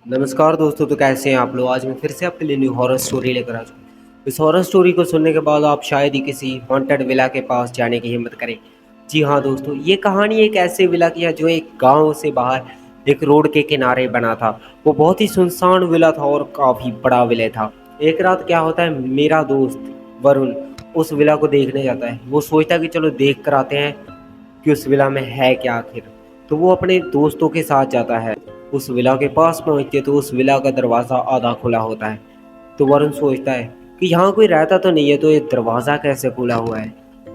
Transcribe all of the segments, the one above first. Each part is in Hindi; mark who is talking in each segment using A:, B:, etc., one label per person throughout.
A: नमस्कार दोस्तों, तो कैसे हैं आप लोग। आज मैं फिर से आपके लिए न्यू हॉरर स्टोरी लेकर आ चुका हूँ। इस हॉरर स्टोरी को सुनने के बाद आप शायद ही किसी हॉन्टेड विला के पास जाने की हिम्मत करें। जी हाँ दोस्तों, ये कहानी एक ऐसे विला की है जो एक गांव से बाहर एक रोड के किनारे बना था। वो बहुत ही सुनसान विला था और काफ़ी बड़ा विला था। एक रात क्या होता है, मेरा दोस्त वरुण उस विला को देखने जाता है। वो सोचता है कि चलो देख कर आते हैं कि उस विला में है क्या आखिर। तो वो अपने दोस्तों के साथ जाता है। उस विला के पास पहुंचते तो उस विला का दरवाज़ा आधा खुला होता है। तो वरुण सोचता है कि यहाँ कोई रहता तो नहीं है, तो ये दरवाज़ा कैसे खुला हुआ है।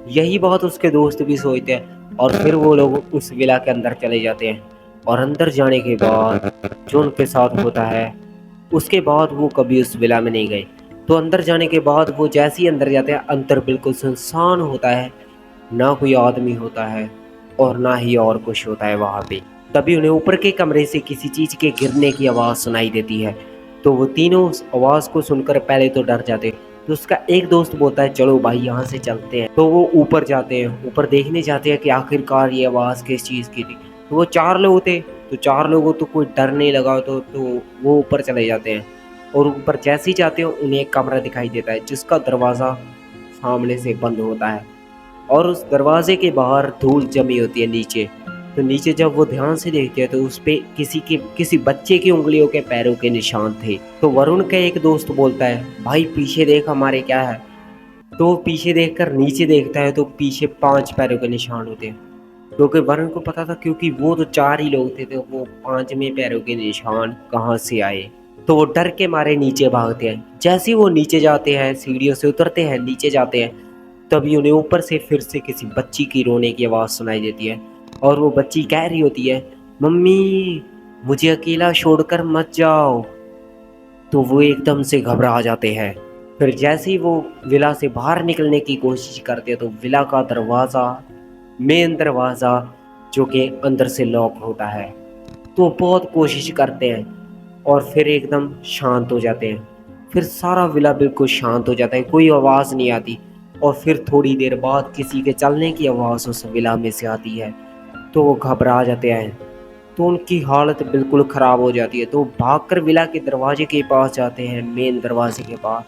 A: यही बात उसके दोस्त भी सोचते हैं और फिर वो लोग उस विला के अंदर चले जाते हैं। और अंदर जाने के बाद जो उनके साथ होता है, उसके बाद वो कभी उस विला में नहीं गए। तो अंदर जाने के बाद वो जैसे ही अंदर जाते हैं, अंदर बिल्कुल सुनसान होता है। ना कोई आदमी होता है और ना ही और कुछ होता है वहाँ पे। तभी उन्हें ऊपर के कमरे से किसी चीज़ के गिरने की आवाज़ सुनाई देती है। तो वो तीनों उस आवाज़ को सुनकर पहले तो डर जाते हैं। तो उसका एक दोस्त बोलता है चलो भाई यहाँ से चलते हैं। तो वो ऊपर जाते हैं, ऊपर देखने जाते हैं कि आखिरकार ये आवाज़ किस चीज़ की थी। तो वो चार लोग थे, तो चार लोगों को तो कोई डर नहीं लगा, तो वो ऊपर चले जाते हैं। और ऊपर जैसे ही जाते हैं उन्हें एक कमरा दिखाई देता है जिसका दरवाज़ा सामने से बंद होता है। और उस दरवाजे के बाहर धूल जमी होती है नीचे। तो नीचे जब वो ध्यान से देखते हैं तो उस पे किसी बच्चे की उंगलियों के पैरों के निशान थे। तो वरुण का एक दोस्त बोलता है भाई पीछे देख हमारे क्या है। तो वो पीछे देखकर नीचे देखता है तो पीछे 5 पैरों के निशान होते हैं। क्योंकि वरुण को पता था, क्योंकि वो तो 4 ही लोग थे, तो वो 5वें पैरों के निशान कहाँ से आए। तो वो डर के मारे नीचे भागते हैं। जैसे ही वो नीचे जाते हैं, सीढ़ियों से उतरते हैं, नीचे जाते हैं, तभी उन्हें ऊपर से फिर से किसी बच्ची की रोने की आवाज़ सुनाई देती है। और वो बच्ची कह रही होती है मम्मी मुझे अकेला छोड़कर मत जाओ। तो वो एकदम से घबरा जाते हैं। फिर जैसे ही वो विला से बाहर निकलने की कोशिश करते हैं तो विला का दरवाज़ा, मेन दरवाज़ा जो कि अंदर से लॉक होता है। तो बहुत कोशिश करते हैं और फिर एकदम शांत हो जाते हैं। फिर सारा विला बिल्कुल शांत हो जाता है, कोई आवाज़ नहीं आती। और फिर थोड़ी देर बाद किसी के चलने की आवाज़ उस विला में से आती है। तो वो घबरा जाते हैं, तो उनकी हालत बिल्कुल ख़राब हो जाती है। तो भागकर विला के दरवाजे के पास जाते हैं, मेन दरवाजे के पास।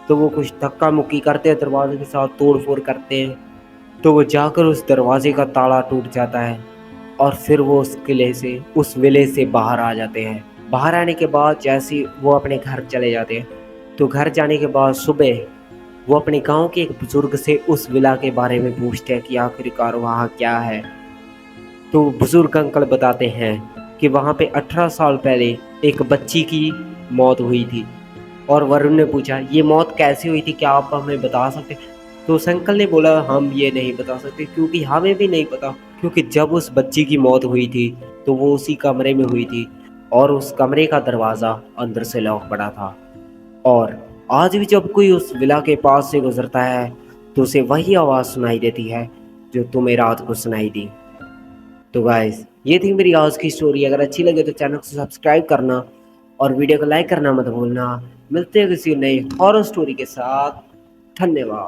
A: तो वो कुछ धक्का मुक्की करते हैं, दरवाजे के साथ तोड़ फोड़ करते हैं। तो वो जाकर उस दरवाजे का ताला टूट जाता है और फिर वो उस किले से, उस विले से बाहर आ जाते हैं। बाहर आने के बाद जैसे ही वो अपने घर चले जाते हैं, तो घर जाने के बाद सुबह वो अपने गांव के एक बुजुर्ग से उस विला के बारे में पूछते हैं कि आखिरकार वहाँ क्या है। तो बुजुर्ग अंकल बताते हैं कि वहाँ पे 18 साल पहले एक बच्ची की मौत हुई थी। और वरुण ने पूछा ये मौत कैसे हुई थी, क्या आप हमें बता सकते। तो उस अंकल ने बोला हम ये नहीं बता सकते क्योंकि हमें भी नहीं पता। क्योंकि जब उस बच्ची की मौत हुई थी तो वो उसी कमरे में हुई थी और उस कमरे का दरवाज़ा अंदर से लॉक पड़ा था। और आज भी जब कोई उस विला के पास से गुजरता है तो उसे वही आवाज़ सुनाई देती है जो तुम्हें रात को सुनाई दी। तो गाइस ये थी मेरी आज की स्टोरी। अगर अच्छी लगे तो चैनल को सब्सक्राइब करना और वीडियो को लाइक करना मत भूलना। मिलते हैं किसी नई हॉरर स्टोरी के साथ। धन्यवाद।